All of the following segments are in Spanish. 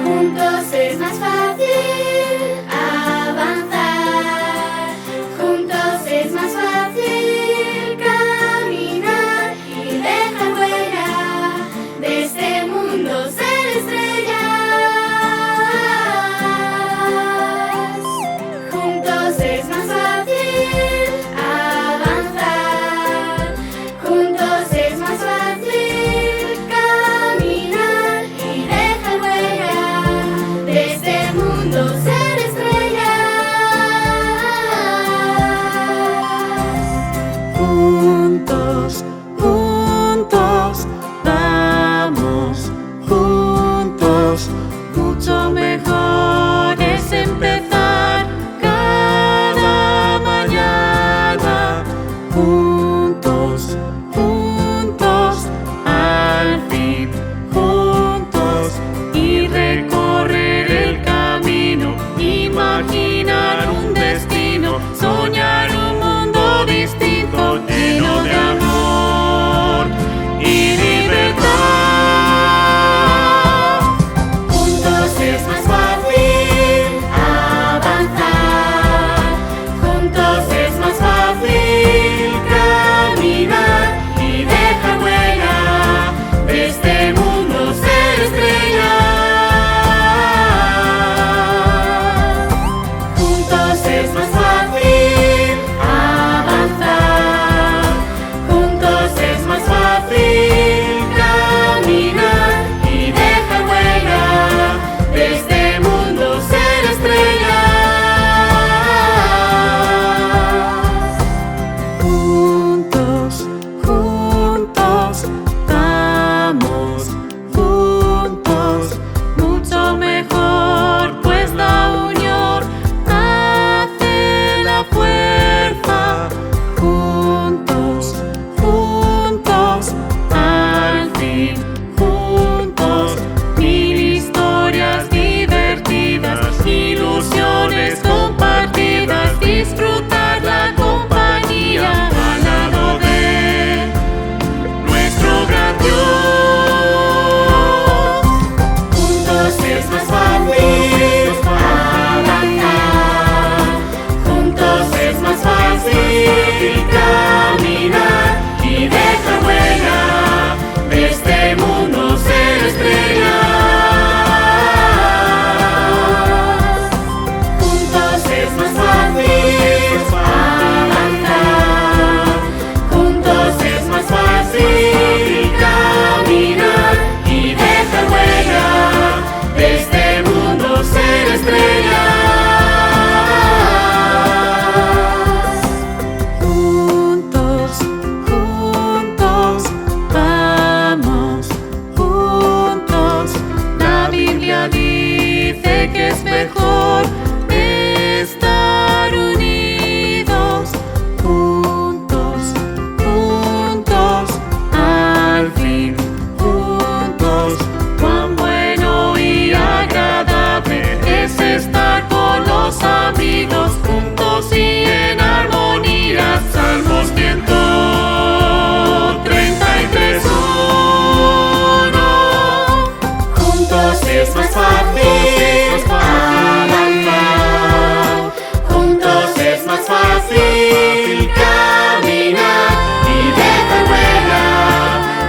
Juntos es más fácil avanzar, juntos es más fácil caminar y dejar huella, de este mundo ser estrellas. Juntos es más fácil avanzar, juntos es más fácil caminar y dejar huella, de este mundo ser estrellas. Juntos, juntos, vamos, juntos, mucho mejor es empezar cada mañana. Juntos, juntos, al fin, juntos, y recorrer el camino, imaginar un destino, soñar un mundo distinto, lleno de amor y libertad. Juntos es más fácil avanzar, juntos es más fácil caminar y dejar huella, de este mundo ser estrellas. Juntos es más fácil avanzar, juntos es más fácil caminar y dejar huella, de este mundo ser estrellas. Juntos, juntos, vamos, juntos, mucho mejor, pues la unión hace la fuerza. Juntos, juntos, al fin, juntos, mil historias divertidas, ilusiones compartidas, disfrutar la compañía al lado de nuestro gran Dios. Juntos es más fácil avanzar, juntos es más fácil caminar y dejar huella, de este mundo ser estrellas. Juntos es más fácil avanzar, juntos es más fácil caminar y dejar huella, de este mundo ser estrellas. Juntos, juntos, vamos, juntos. La Biblia dice que es mejor estar unidos. Juntos, juntos, al fin, juntos. Cuán bueno y agradable es estar con los amigos, juntos y en armonía. Salmos 133:1. Juntos es más fácil avanzar, juntos es más fácil caminar y dejar huella,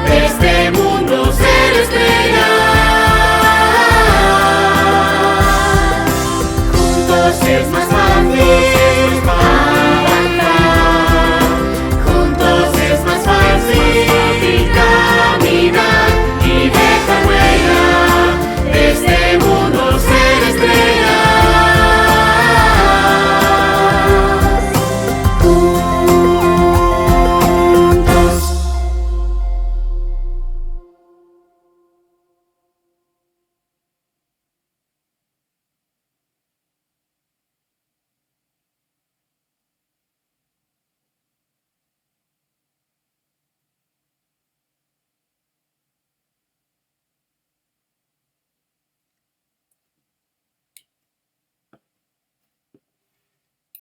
de este mundo ser estrellas. Juntos es más fácil